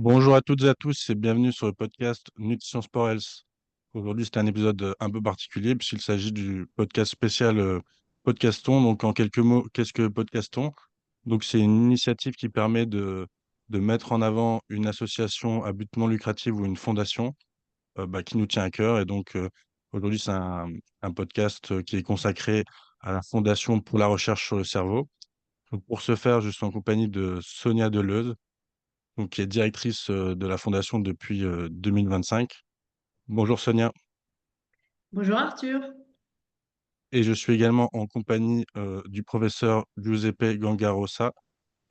Bonjour à toutes et à tous et bienvenue sur le podcast Nutrition Sport Health. Aujourd'hui, c'est un épisode un peu particulier puisqu'il s'agit du podcast spécial Podcaston. Donc, en quelques mots, qu'est-ce que Podcaston? Donc, c'est une initiative qui permet de mettre en avant une association à but non lucratif ou une fondation qui nous tient à cœur. Et donc, aujourd'hui, c'est un podcast qui est consacré à la Fondation pour la recherche sur le cerveau. Donc, pour ce faire, je suis en compagnie de Sonia Deleuze, donc qui est directrice de la fondation depuis 2025. Bonjour Sonia. Bonjour Arthur. Et je suis également en compagnie du professeur Giuseppe Gangarosa,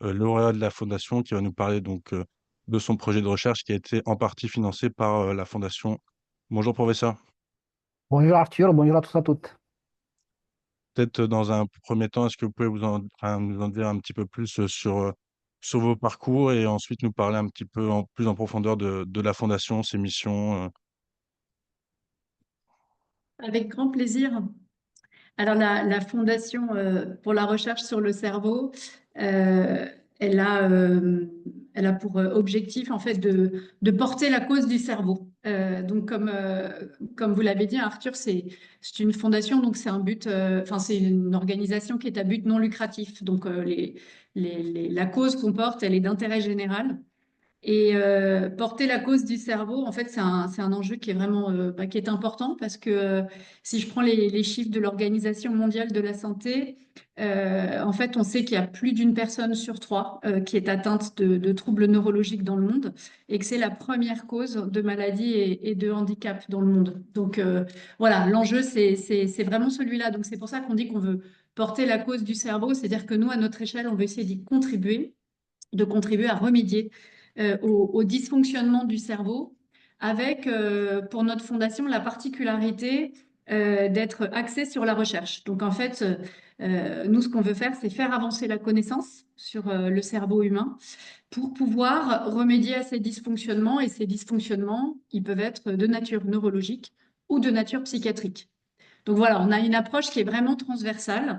lauréat de la fondation, qui va nous parler donc de son projet de recherche qui a été en partie financé par la fondation. Bonjour professeur. Bonjour Arthur, bonjour à tous et à toutes. Peut-être dans un premier temps, est-ce que vous pouvez nous en dire un petit peu plus sur vos parcours et ensuite nous parler un petit peu plus en profondeur de la fondation, ses missions. Avec grand plaisir. Alors la Fondation pour la recherche sur le cerveau, euh, elle a, euh, elle a pour objectif en fait de porter la cause du cerveau. Donc comme vous l'avez dit, Arthur, c'est une fondation, donc c'est un but, enfin c'est une organisation qui est à but non lucratif. Donc la cause qu'on porte, elle est d'intérêt général. Et porter la cause du cerveau, en fait, c'est un enjeu qui est vraiment qui est important parce que si je prends les chiffres de l'Organisation mondiale de la santé, en fait, on sait qu'il y a plus d'une personne sur trois qui est atteinte de troubles neurologiques dans le monde et que c'est la première cause de maladie et de handicap dans le monde. Donc voilà, l'enjeu, c'est vraiment celui-là. Donc c'est pour ça qu'on dit qu'on veut porter la cause du cerveau, c'est-à-dire que nous, à notre échelle, on veut essayer d'y contribuer, de contribuer à remédier au dysfonctionnement du cerveau, avec pour notre fondation la particularité d'être axée sur la recherche. Donc en fait, nous, ce qu'on veut faire, c'est faire avancer la connaissance sur le cerveau humain pour pouvoir remédier à ces dysfonctionnements. Et ces dysfonctionnements, ils peuvent être de nature neurologique ou de nature psychiatrique. Donc voilà, on a une approche qui est vraiment transversale.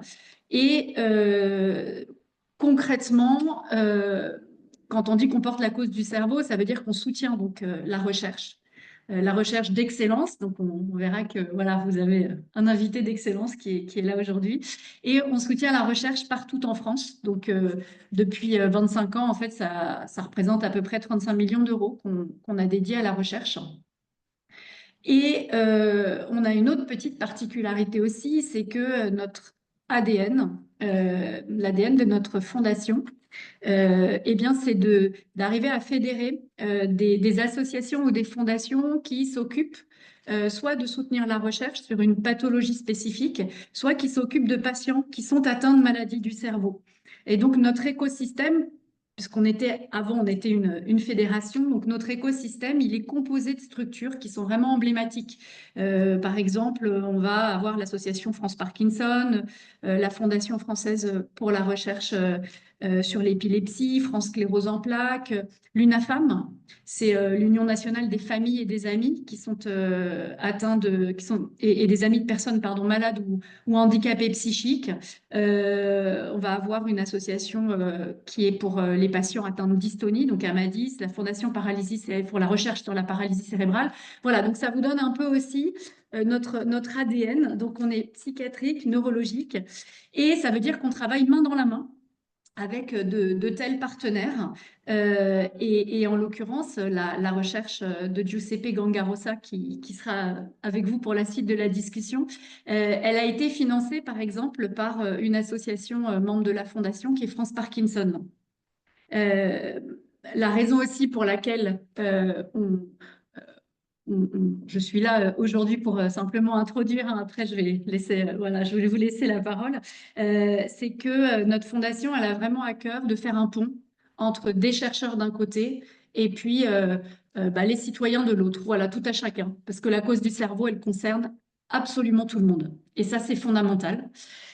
Et concrètement, quand on dit qu'on porte la cause du cerveau, ça veut dire qu'on soutient donc la recherche d'excellence. Donc on verra que voilà, vous avez un invité d'excellence qui est là aujourd'hui. Et on soutient la recherche partout en France. Donc depuis 25 ans, en fait, ça représente à peu près 35 millions d'euros qu'on a dédiés à la recherche. Et on a une autre petite particularité aussi, c'est que notre ADN, l'ADN de notre fondation, eh bien, c'est d'arriver à fédérer des associations ou des fondations qui s'occupent soit de soutenir la recherche sur une pathologie spécifique, soit qui s'occupent de patients qui sont atteints de maladies du cerveau. Et donc, notre écosystème, puisqu'on était, avant, on était une fédération, donc notre écosystème, il est composé de structures qui sont vraiment emblématiques. Par exemple, on va avoir l'association France Parkinson, la Fondation française pour la recherche sur l'épilepsie, France Sclérose en plaques, l'UNAFAM, c'est l'Union nationale des familles et des amis qui sont atteints et des amis de personnes pardon, malades ou handicapées psychiques. On va avoir une association qui est pour les patients atteints de dystonie, donc Amadis, la Fondation pour la recherche sur la paralysie cérébrale. Voilà, donc ça vous donne un peu aussi notre ADN. Donc on est psychiatrique, neurologique, et ça veut dire qu'on travaille main dans la main avec de tels partenaires. Et en l'occurrence, la recherche de Giuseppe Gangarosa, qui sera avec vous pour la suite de la discussion, elle a été financée, par exemple, par une association membre de la Fondation qui est France Parkinson. Euh, la raison aussi pour laquelle je suis là aujourd'hui pour simplement introduire, hein, après je vais laisser, voilà, je vais vous laisser la parole, c'est que notre fondation, elle a vraiment à cœur de faire un pont entre des chercheurs d'un côté et puis les citoyens de l'autre, voilà, tout à chacun, parce que la cause du cerveau, elle concerne absolument tout le monde, et ça c'est fondamental.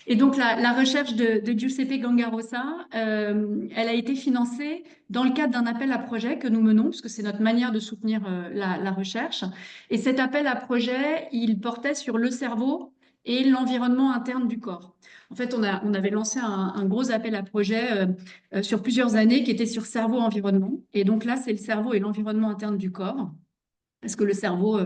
Et donc la recherche de Giuseppe Gangarosa, elle a été financée dans le cadre d'un appel à projet que nous menons, parce que c'est notre manière de soutenir la recherche. Et cet appel à projet, il portait sur le cerveau et l'environnement interne du corps. En fait, on avait lancé un gros appel à projet sur plusieurs années qui était sur cerveau-environnement. Et donc là, c'est le cerveau et l'environnement interne du corps. Parce que le cerveau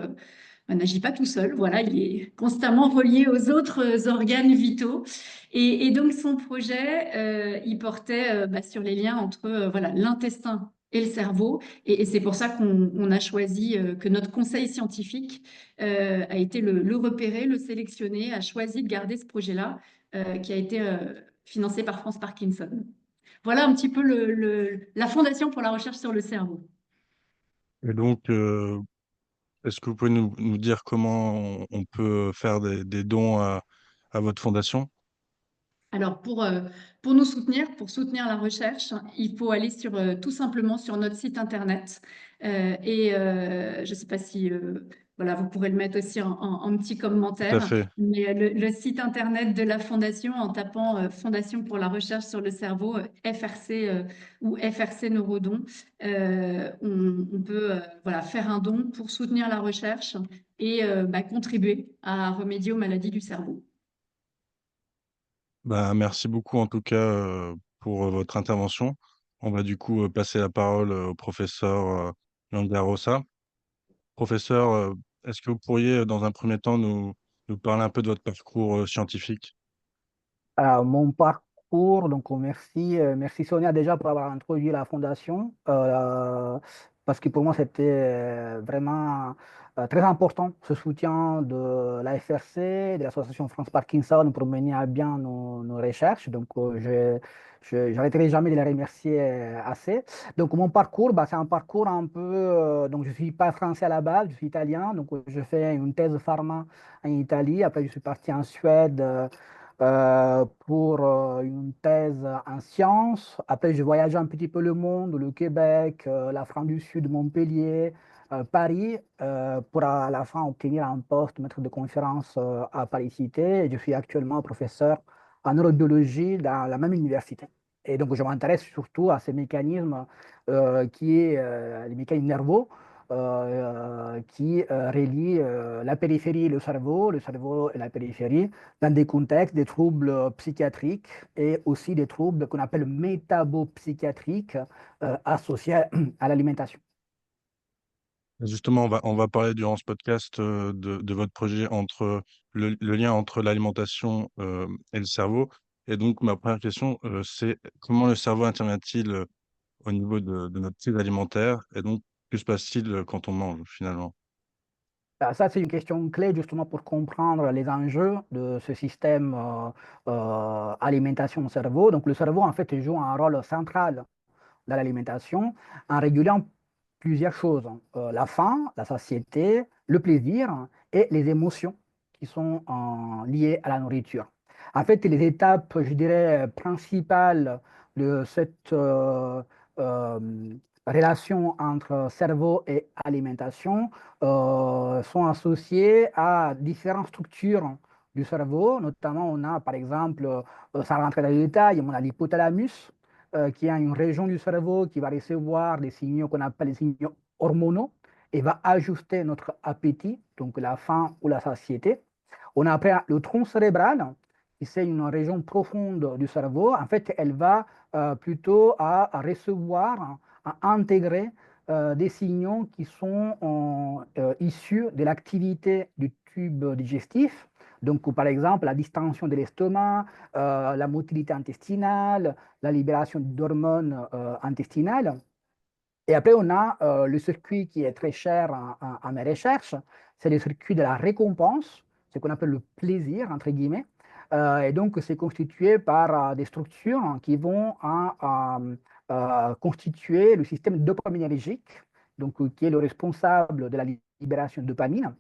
n'agit pas tout seul, voilà, il est constamment relié aux autres organes vitaux. Et donc son projet, il portait sur les liens entre voilà, l'intestin et le cerveau. Et c'est pour ça qu'on a choisi, que notre conseil scientifique a été le repérer, le sélectionner, a choisi de garder ce projet-là, qui a été financé par France Parkinson. Voilà un petit peu la Fondation pour la recherche sur le cerveau. Et donc, est-ce que vous pouvez nous dire comment on peut faire des dons à votre fondation? Alors, pour nous soutenir, pour soutenir la recherche, il faut aller tout simplement sur notre site internet. Je ne sais pas si voilà, vous pourrez le mettre aussi en petit Tout à commentaire, fait. mais le site internet de la Fondation, en tapant Fondation pour la recherche sur le cerveau, FRC ou FRC Neurodon, on peut voilà, faire un don pour soutenir la recherche et contribuer à remédier aux maladies du cerveau. Bah, merci beaucoup en tout cas pour votre intervention. On va du coup passer la parole au professeur Langarosa. Professeur, est-ce que vous pourriez dans un premier temps nous parler un peu de votre parcours scientifique? Alors, mon parcours, donc merci, merci Sonia déjà pour avoir introduit la fondation, parce que pour moi c'était vraiment très important ce soutien de la FRC, de l'association France Parkinson pour mener à bien nos recherches. Donc je n'arrêterai jamais de les remercier assez. Donc mon parcours, c'est un parcours un peu, donc je suis pas français à la base, je suis italien, donc je fais une thèse pharma en Italie. Après je suis parti en Suède. Pour une thèse en sciences. Après, j'ai voyagé un petit peu le monde, le Québec, la France du Sud, Montpellier, Paris, pour à la fin obtenir un poste maître de conférence à Paris-Cité. Et je suis actuellement professeur en neurobiologie dans la même université. Et donc, je m'intéresse surtout à ces mécanismes qui est les mécanismes nerveux qui relient la périphérie et le cerveau et la périphérie dans des contextes des troubles psychiatriques et aussi des troubles qu'on appelle métabopsychiatriques associés à l'alimentation. Justement, on va parler durant ce podcast de votre projet entre le lien entre l'alimentation et le cerveau. Et donc, ma première question, c'est comment le cerveau intervient-il au niveau de notre cycle alimentaire? Et donc, que se passe-t-il quand on mange finalement? Ça, c'est une question clé justement pour comprendre les enjeux de ce système alimentation-cerveau. Donc, le cerveau, en fait, joue un rôle central dans l'alimentation en régulant plusieurs choses. La faim, la satiété, le plaisir et les émotions qui sont liées à la nourriture. En fait, les étapes, je dirais, principales de cette euh, relation entre cerveau et alimentation sont associées à différentes structures du cerveau. Notamment, on a par exemple, sans rentrer dans les détails, on a l'hypothalamus, qui a une région du cerveau qui va recevoir des signaux qu'on appelle les signaux hormonaux et va ajuster notre appétit, donc la faim ou la satiété. On a après le tronc cérébral, qui c'est une région profonde du cerveau. En fait, elle va plutôt à recevoir, à intégrer des signaux qui sont issus de l'activité du tube digestif. Donc, par exemple, la distension de l'estomac, la motilité intestinale, la libération d'hormones intestinales. Et après, on a le circuit qui est très cher à mes recherches, c'est le circuit de la récompense, ce qu'on appelle le plaisir, entre guillemets. Et donc, c'est constitué par des structures qui vont constituer le système dopaminergique, donc, qui est le responsable de la libération de dopamine.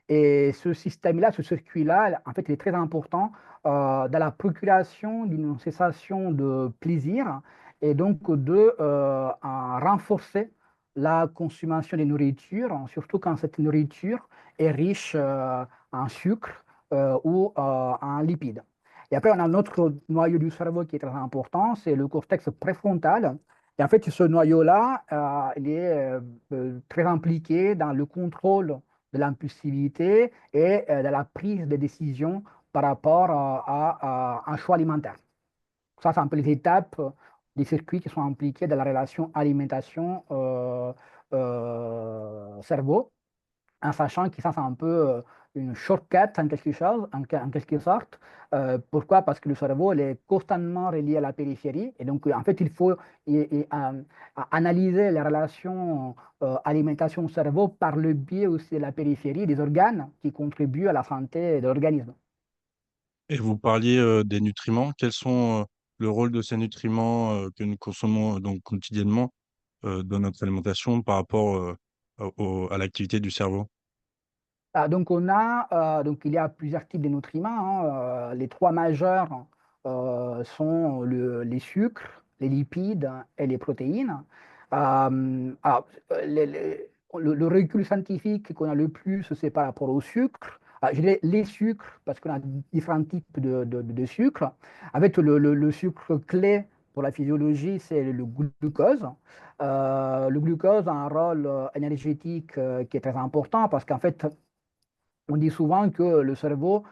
Et ce système-là, ce circuit-là, en fait, il est très important dans la procuration d'une sensation de plaisir et donc de renforcer la consommation de nourriture, surtout quand cette nourriture est riche en sucre ou en lipides. Et après, on a un autre noyau du cerveau qui est très important, c'est le cortex préfrontal. Et en fait, ce noyau-là, il est très impliqué dans le contrôle de l'impulsivité et de la prise de décision par rapport à un choix alimentaire. Ça, c'est un peu les étapes des circuits qui sont impliqués dans la relation alimentation-cerveau, en sachant que ça, c'est un peu une shortcut en quelque chose, en quelque sorte. Pourquoi? Parce que le cerveau, il est constamment relié à la périphérie. Et donc, en fait, il faut analyser les relations alimentation-cerveau par le biais aussi de la périphérie, des organes qui contribuent à la santé de l'organisme. Et vous parliez des nutriments. Quels sont le rôle de ces nutriments que nous consommons donc quotidiennement dans notre alimentation par rapport à l'activité du cerveau? Donc, donc, il y a plusieurs types de nutriments, hein. Les trois majeurs sont les sucres, les lipides et les protéines. Alors, le recul scientifique qu'on a le plus, c'est par rapport aux sucres. Je dirais les sucres, parce qu'on a différents types de sucres. Avec le sucre clé pour la physiologie, c'est le glucose. Le glucose a un rôle énergétique qui est très important parce qu'en fait, on dit souvent que le cerveau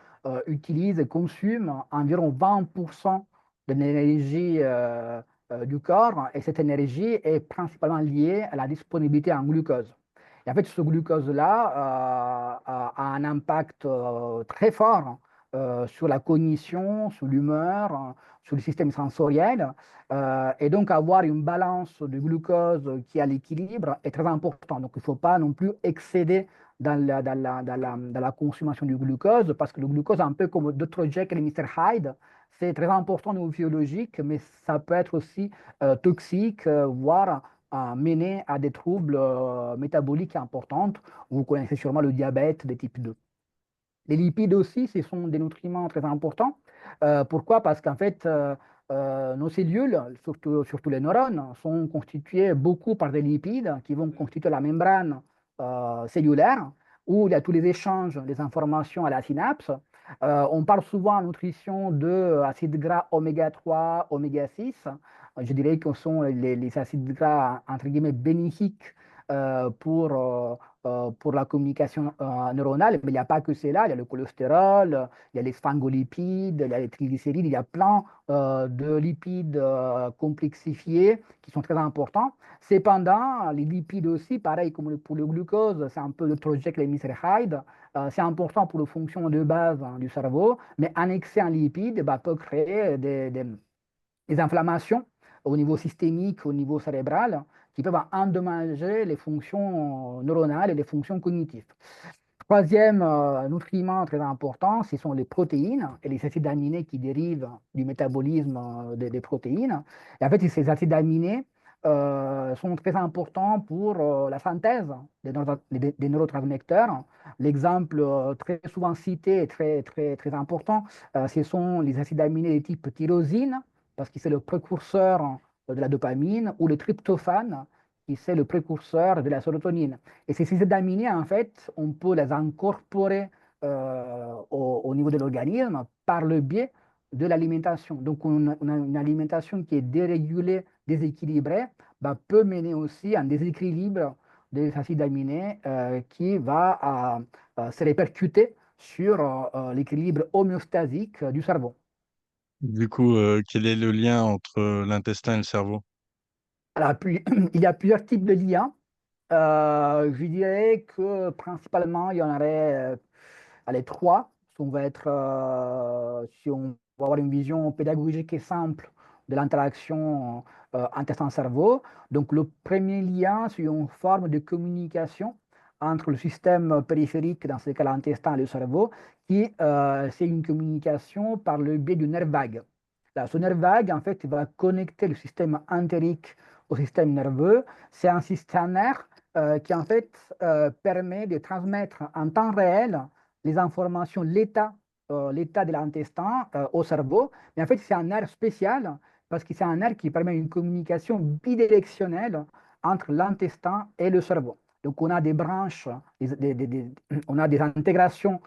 utilise et consomme environ 20% de l'énergie du corps et cette énergie est principalement liée à la disponibilité en glucose. Et en fait, ce glucose-là a un impact très fort sur la cognition, sur l'humeur, sur le système sensoriel. Et donc, avoir une balance de glucose qui est à l'équilibre est très important. Donc, il ne faut pas non plus excéder dans la consommation du glucose, parce que le glucose, un peu comme Dr. Jekyll et Mr. Hyde, c'est très important au niveau physiologique, mais ça peut être aussi toxique, voire mener à des troubles métaboliques importants. Vous connaissez sûrement le diabète de type 2. Les lipides aussi, ce sont des nutriments très importants. Pourquoi? Parce qu'en fait, nos cellules, surtout les neurones, sont constituées beaucoup par des lipides qui vont constituer la membrane cellulaire où il y a tous les échanges des informations à la synapse. On parle souvent en nutrition d'acides gras oméga 3, oméga 6. Je dirais que ce sont les acides gras, entre guillemets, bénéfiques pour la communication neuronale, mais il n'y a pas que cela, il y a le cholestérol, il y a les phospholipides, il y a les triglycérides, il y a plein de lipides complexifiés qui sont très importants. Cependant, les lipides aussi, pareil comme pour le glucose, c'est un peu le Jekyll et Mr. Hyde, c'est important pour les fonctions de base du cerveau, mais un excès en lipides peut créer des inflammations au niveau systémique, au niveau cérébral, qui peuvent endommager les fonctions neuronales et les fonctions cognitives. Troisième nutriment très important, ce sont les protéines et les acides aminés qui dérivent du métabolisme des protéines. Et en fait, ces acides aminés sont très importants pour la synthèse des neurotransmetteurs. L'exemple très souvent cité et très important, ce sont les acides aminés de type tyrosine, parce que c'est le précurseur de la dopamine, ou le tryptophane, qui c'est le précurseur de la sérotonine. Et ces acides aminés, en fait, on peut les incorporer au niveau de l'organisme par le biais de l'alimentation. Donc, on a une alimentation qui est dérégulée, déséquilibrée, peut mener aussi à un déséquilibre des acides aminés qui va se répercuter sur l'équilibre homéostasique du cerveau. Du coup, quel est le lien entre l'intestin et le cerveau? Alors, puis, il y a plusieurs types de liens. Je dirais que principalement, il y en aurait allez, trois. Si on va avoir une vision pédagogique et simple de l'interaction intestin-cerveau. Donc, le premier lien, c'est une forme de communication entre le système périphérique, dans ce cas l'intestin et le cerveau, c'est une communication par le biais du nerf vague. Là, ce nerf vague, en fait, il va connecter le système entérique au système nerveux. C'est un système nerf qui en fait permet de transmettre en temps réel les informations, l'état de l'intestin au cerveau. Mais en fait, c'est un nerf spécial parce que c'est un nerf qui permet une communication bidirectionnelle entre l'intestin et le cerveau. Donc, on a des branches, on a des intégrations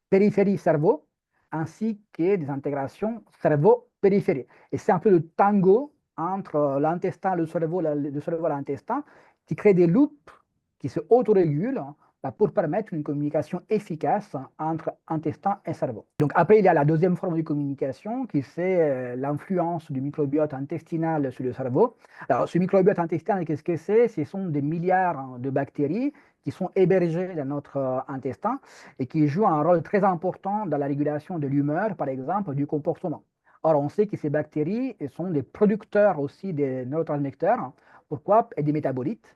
périphérie-cerveau ainsi que des intégrations cerveau-périphérie. Et c'est un peu le tango entre l'intestin, le cerveau et l'intestin qui crée des loops qui se autorégulent pour permettre une communication efficace entre intestin et cerveau. Donc après, il y a la deuxième forme de communication qui c'est l'influence du microbiote intestinal sur le cerveau. Alors ce microbiote intestinal, qu'est-ce que c'est? Ce sont des milliards de bactéries qui sont hébergées dans notre intestin et qui jouent un rôle très important dans la régulation de l'humeur, par exemple, du comportement. Or, on sait que ces bactéries sont des producteurs aussi des neurotransmetteurs. Pourquoi? Et des métabolites.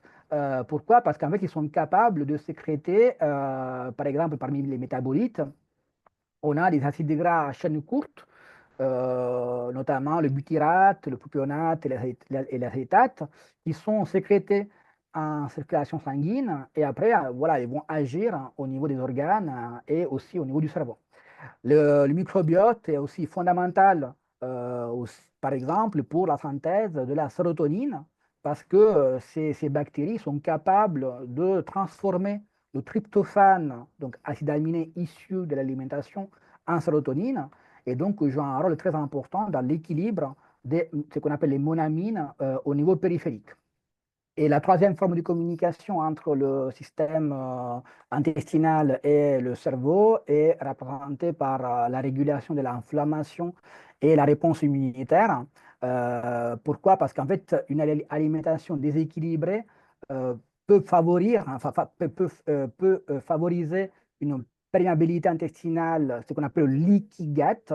Pourquoi? Parce qu'en fait, ils sont capables de sécréter, par exemple, parmi les métabolites, on a des acides gras à chaîne courte, notamment le butyrate, le propionate et l'acétate, qui sont sécrétés en circulation sanguine et après, voilà, ils vont agir au niveau des organes et aussi au niveau du cerveau. Le microbiote est aussi fondamental, par exemple, pour la synthèse de la sérotonine, parce que ces bactéries sont capables de transformer le tryptophane, donc acide aminé issu de l'alimentation, en sérotonine, et donc jouent un rôle très important dans l'équilibre de ce qu'on appelle les monamines au niveau périphérique. Et la troisième forme de communication entre le système intestinal et le cerveau est représentée par la régulation de l'inflammation et la réponse immunitaire. Pourquoi? Parce qu'en fait, une alimentation déséquilibrée euh, peut favoriser une perméabilité intestinale, ce qu'on appelle le leaky gut,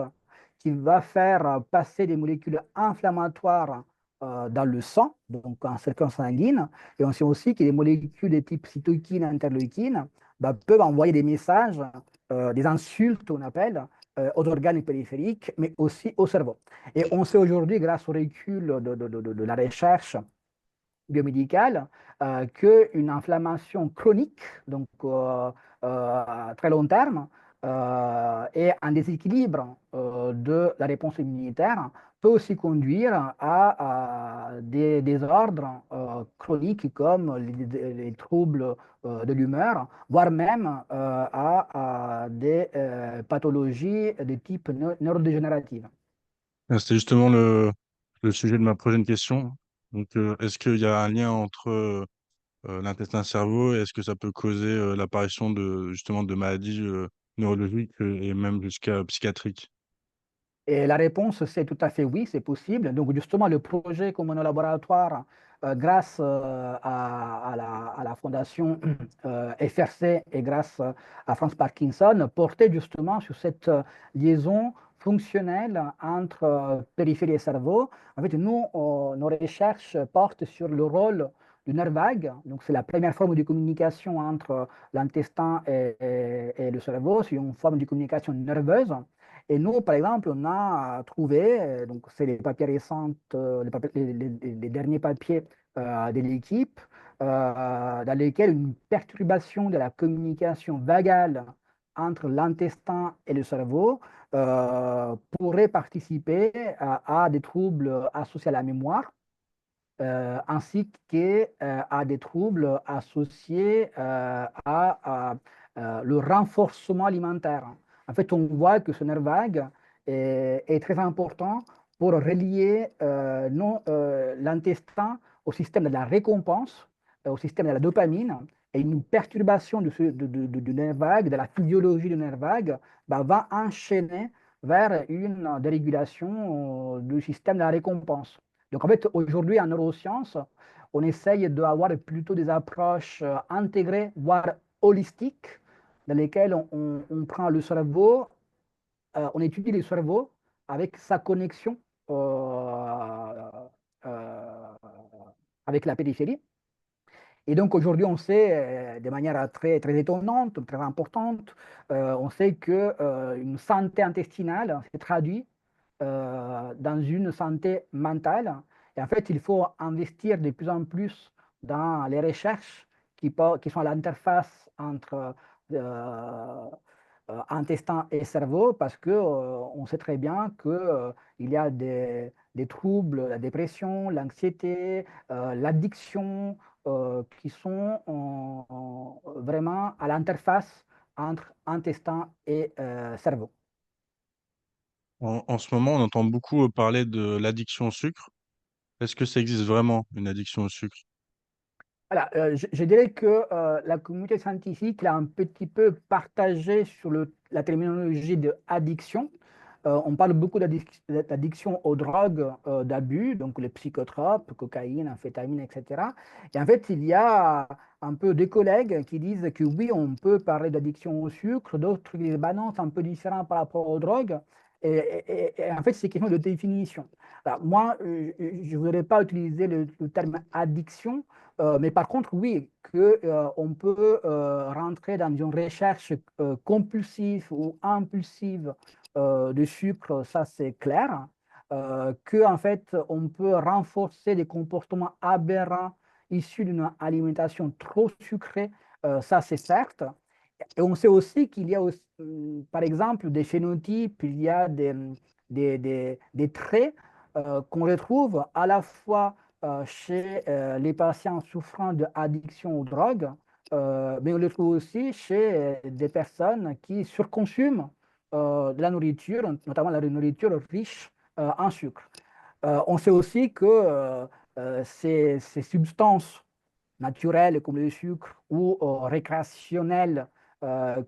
qui va faire passer des molécules inflammatoires dans le sang, donc en circulant sanguine. Et on sait aussi que les molécules de type cytokine, interleukine, bah, peuvent envoyer des messages, des insultes, on appelle, aux organes périphériques, mais aussi au cerveau. Et on sait aujourd'hui, grâce au recul de la recherche biomédicale, qu'une inflammation chronique, donc à très long terme, et un déséquilibre de la réponse immunitaire peut aussi conduire à des désordres chroniques comme les troubles de l'humeur, voire même à des pathologies de type neurodégénérative. C'était justement le sujet de ma prochaine question. Donc, est-ce qu'il y a un lien entre l'intestin-cerveau et est-ce que ça peut causer l'apparition de justement de maladies neurologiques et même jusqu'à psychiatriques? Et la réponse, c'est tout à fait oui, c'est possible. Donc, justement, le projet comme un laboratoire, grâce à la fondation FRC et grâce à France Parkinson, portait justement sur cette liaison fonctionnelle entre périphérie et cerveau. En fait, nous, nos recherches portent sur le rôle du nerf vague. Donc, c'est la première forme de communication entre l'intestin et le cerveau. C'est une forme de communication nerveuse. Et nous, par exemple, on a trouvé, donc c'est les papiers récents, les derniers papiers de l'équipe, dans lesquels une perturbation de la communication vagale entre l'intestin et le cerveau pourrait participer à des troubles associés à la mémoire, ainsi qu'à des troubles associés à le renforcement alimentaire. En fait, on voit que ce nerf vague est très important pour relier l'intestin au système de la récompense, au système de la dopamine, et une perturbation du nerf vague, de la physiologie du nerf vague, bah, va enchaîner vers une dérégulation du système de la récompense. Donc en fait, aujourd'hui en neurosciences, on essaye d'avoir plutôt des approches intégrées, voire holistiques, dans lesquelles on prend le cerveau, on étudie le cerveau avec sa connexion euh, avec la périphérie. Et donc aujourd'hui, on sait de manière très, très étonnante, très importante, on sait qu'une santé intestinale se traduit dans une santé mentale. Et en fait, il faut investir de plus en plus dans les recherches qui sont à l'interface entre intestin et cerveau, parce que on sait très bien que il y a des troubles, la dépression, l'anxiété, l'addiction, qui sont vraiment à l'interface entre intestin et cerveau. En ce moment, on entend beaucoup parler de l'addiction au sucre. Est-ce que ça existe vraiment, une addiction au sucre? Voilà, je dirais que la communauté scientifique l'a un petit peu partagé sur la terminologie de addiction. On parle beaucoup d'addiction aux drogues d'abus, donc les psychotropes, cocaïne, amphétamine, etc. Et en fait, il y a un peu des collègues qui disent que oui, on peut parler d'addiction au sucre, d'autres qui disent bah non, c'est un peu différent par rapport aux drogues. Et en fait, c'est question de définition. Alors, moi, je ne voudrais pas utiliser le terme addiction. Mais par contre, oui, on peut rentrer dans une recherche compulsive ou impulsive de sucre, ça c'est clair. Que en fait, on peut renforcer des comportements aberrants issus d'une alimentation trop sucrée, ça c'est certes. Et on sait aussi qu'il y a aussi, par exemple, des phénotypes, il y a des traits qu'on retrouve à la fois chez les patients souffrant d'addiction aux drogues, mais on le trouve aussi chez des personnes qui surconsomment de la nourriture, notamment la nourriture riche en sucre. On sait aussi que ces substances naturelles comme le sucre ou récréationnelles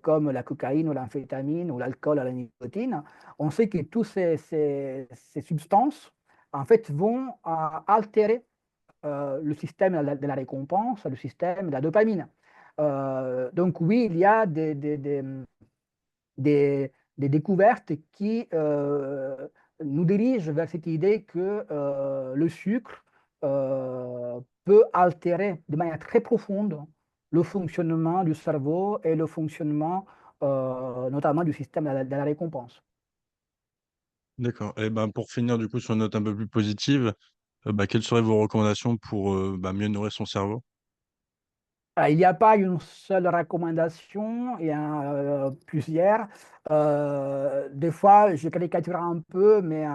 comme la cocaïne ou l'amphétamine ou l'alcool à la nicotine, on sait que toutes ces substances en fait vont altérer le système de la récompense, le système de la dopamine. Donc oui, il y a des découvertes qui nous dirigent vers cette idée que le sucre peut altérer de manière très profonde le fonctionnement du cerveau et le fonctionnement notamment du système de la récompense. D'accord. Et ben, pour finir, du coup, sur une note un peu plus positive, bah, quelles seraient vos recommandations pour bah, mieux nourrir son cerveau? Il n'y a pas une seule recommandation, il y en a plusieurs. Des fois, je caricature un peu, mais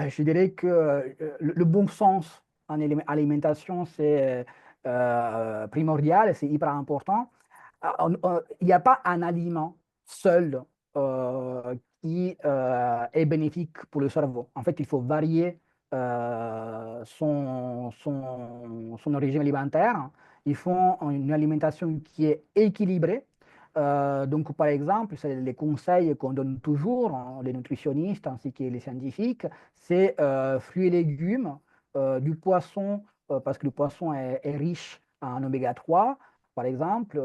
je dirais que le bon sens en alimentation, c'est primordial, c'est hyper important. Il n'y a pas un aliment seul qui est bénéfique pour le cerveau. En fait, il faut varier son régime alimentaire. Ils font une alimentation qui est équilibrée. Donc, par exemple, c'est les conseils qu'on donne toujours, hein, les nutritionnistes ainsi que les scientifiques, c'est fruits et légumes, du poisson, parce que le poisson est riche en oméga 3 par exemple,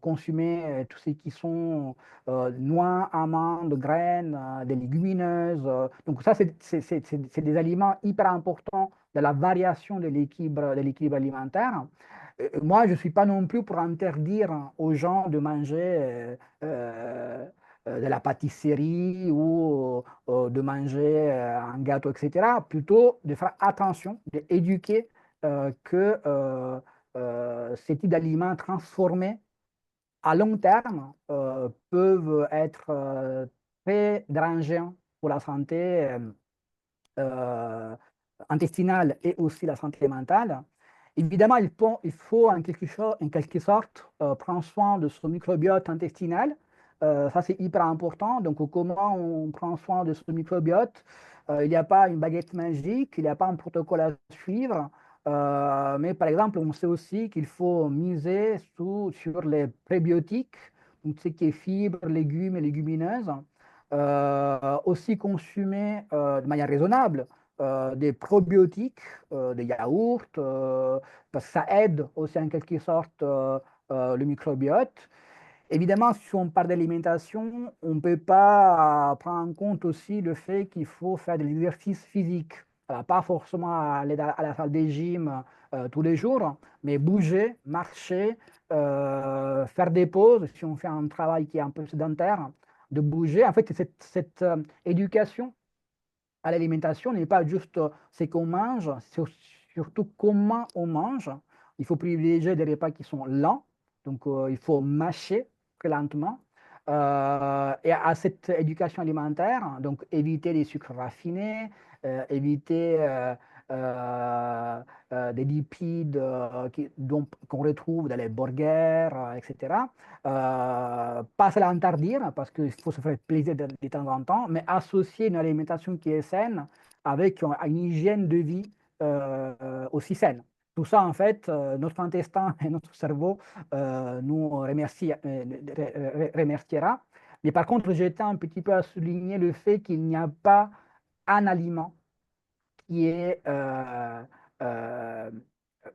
consommer tout ce qui sont noix, amandes, graines, des légumineuses. Donc ça, c'est des aliments hyper importants de la variation de l'équilibre alimentaire. Moi, je ne suis pas non plus pour interdire aux gens de manger de la pâtisserie ou de manger un gâteau, etc. Plutôt de faire attention, d'éduquer que ces types d'aliments transformés à long terme peuvent être très dérangeants pour la santé euh, intestinale et aussi la santé mentale. Évidemment, il faut en quelque sorte prendre soin de son microbiote intestinal. Ça, c'est hyper important. Donc, comment on prend soin de son microbiote? Il n'y a pas une baguette magique, il n'y a pas un protocole à suivre. Mais par exemple, on sait aussi qu'il faut miser sur les prébiotiques, donc ce qui est fibres, légumes et légumineuses. Aussi consommer de manière raisonnable des probiotiques, des yaourts, parce que ça aide aussi en quelque sorte le microbiote. Évidemment, si on parle d'alimentation, on ne peut pas prendre en compte aussi le fait qu'il faut faire de l'exercice physique. Alors, pas forcément aller à la salle de gym tous les jours, mais bouger, marcher, faire des pauses si on fait un travail qui est un peu sédentaire, de bouger. En fait, cette éducation à l'alimentation n'est pas juste ce qu'on mange, c'est surtout comment on mange. Il faut privilégier des repas qui sont lents, donc il faut mâcher très lentement. Et à cette éducation alimentaire, donc éviter les sucres raffinés, éviter des lipides qu'on retrouve dans les burgers, etc. Pas se l'interdire parce qu'il faut se faire plaisir de temps en temps, mais associer une alimentation qui est saine avec une hygiène de vie aussi saine. Tout ça, en fait, notre intestin et notre cerveau nous remerciera. Mais par contre, j'étais un petit peu à souligner le fait qu'il n'y a pas un aliment qui est, euh,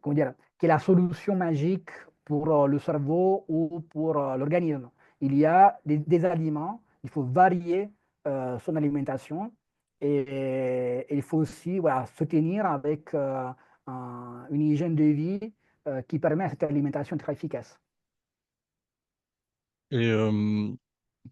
comment dire, qui est la solution magique pour le cerveau ou pour l'organisme. Il y a des aliments, il faut varier son alimentation et il faut aussi voilà, se tenir avec une hygiène de vie qui permet à cette alimentation d'être efficace. Et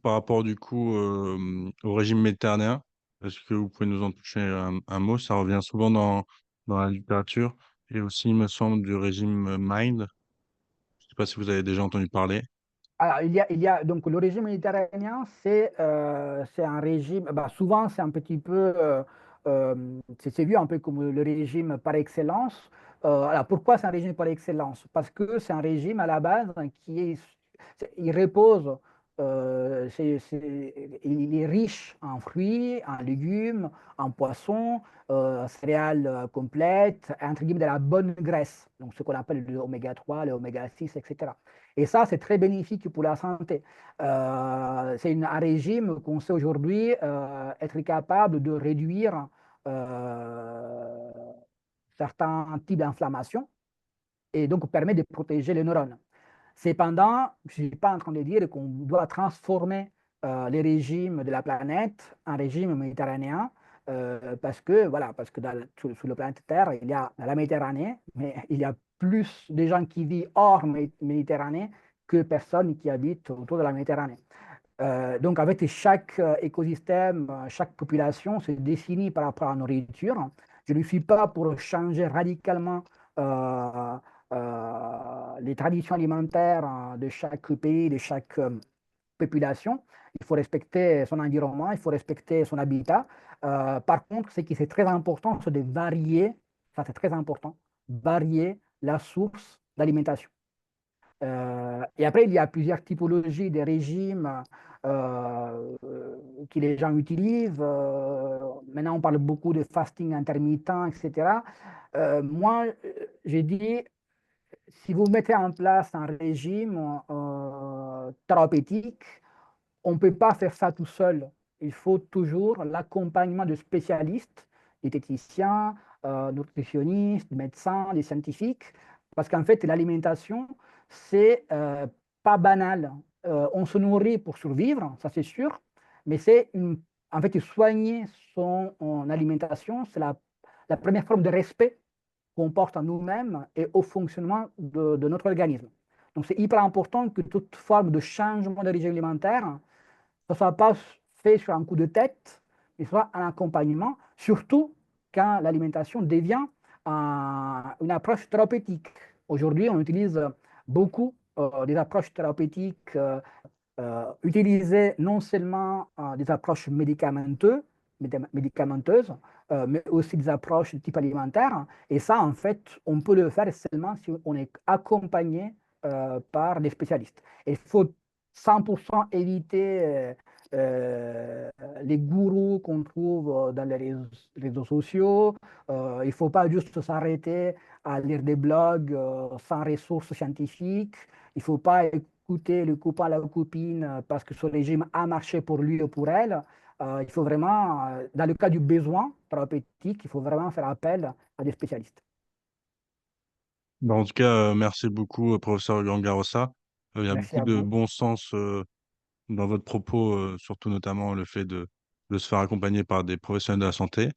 par rapport du coup au régime méditerranéen, est-ce que vous pouvez nous en toucher un mot? Ça revient souvent dans la littérature et aussi, il me semble, du régime Mind. Je ne sais pas si vous avez déjà entendu parler. Alors, donc le régime méditerranéen, c'est un régime, bah, souvent c'est un petit peu, c'est vu un peu comme le régime par excellence. Alors pourquoi c'est un régime par excellence? Parce que c'est un régime à la base il repose, il est riche en fruits, en légumes, en poissons, céréales complètes, entre guillemets de la bonne graisse, donc ce qu'on appelle l'oméga 3, l'oméga 6, etc. Et ça, c'est très bénéfique pour la santé. C'est un régime qu'on sait aujourd'hui être capable de réduire euh, certains types d'inflammation et donc permet de protéger les neurones. Cependant, je ne suis pas en train de dire qu'on doit transformer les régimes de la planète en régime méditerranéen, parce que sur la planète Terre, il y a la Méditerranée, mais il y a plus de gens qui vivent hors Méditerranée que personnes qui habitent autour de la Méditerranée. Donc, en fait, chaque écosystème, chaque population se définit par rapport à la nourriture. Je ne suis pas pour changer radicalement euh, les traditions alimentaires de chaque pays, de chaque population. Il faut respecter son environnement, il faut respecter son habitat. Par contre, ce qui est très important, c'est de varier, ça c'est très important, varier la source d'alimentation. Et après, il y a plusieurs typologies de régimes que les gens utilisent. Maintenant, on parle beaucoup de fasting intermittent, etc. Moi, j'ai dit, si vous mettez en place un régime thérapeutique, on ne peut pas faire ça tout seul. Il faut toujours l'accompagnement de spécialistes, diététiciens, nutritionnistes, médecins, des scientifiques, parce qu'en fait, l'alimentation, c'est pas banal. On se nourrit pour survivre, ça c'est sûr, mais en fait, soigner son alimentation, c'est la première forme de respect qu'on porte à nous-mêmes et au fonctionnement de notre organisme. Donc, c'est hyper important que toute forme de changement de régime alimentaire ne soit pas fait sur un coup de tête, mais soit un accompagnement, surtout quand l'alimentation devient une approche thérapeutique. Aujourd'hui, on utilise beaucoup des approches thérapeutiques utiliser non seulement des approches médicamenteuses, mais aussi des approches de type alimentaire. Et ça, en fait, on peut le faire seulement si on est accompagné par des spécialistes. Et il faut 100% éviter les gourous qu'on trouve dans les réseaux sociaux. Il ne faut pas juste s'arrêter à lire des blogs sans ressources scientifiques. Il ne faut pas écouter le copain, la copine, parce que ce régime a marché pour lui ou pour elle. Il faut vraiment, dans le cas du besoin thérapeutique, il faut vraiment faire appel à des spécialistes. Bah, en tout cas, merci beaucoup, professeur Gangarosa. Il y a Merci beaucoup à de vous. bon sens dans votre propos, surtout notamment le fait de se faire accompagner par des professionnels de la santé.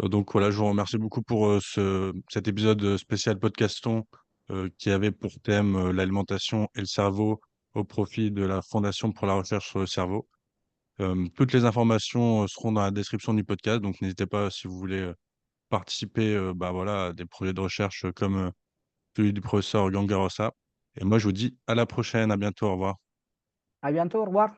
Donc voilà, je vous remercie beaucoup pour cet épisode spécial podcaston qui avait pour thème l'alimentation et le cerveau au profit de la Fondation pour la recherche sur le cerveau. Toutes les informations seront dans la description du podcast, donc n'hésitez pas si vous voulez participer bah voilà, à des projets de recherche comme celui du professeur Gangarosa. Et moi, je vous dis à la prochaine, à bientôt, au revoir. À bientôt, au revoir.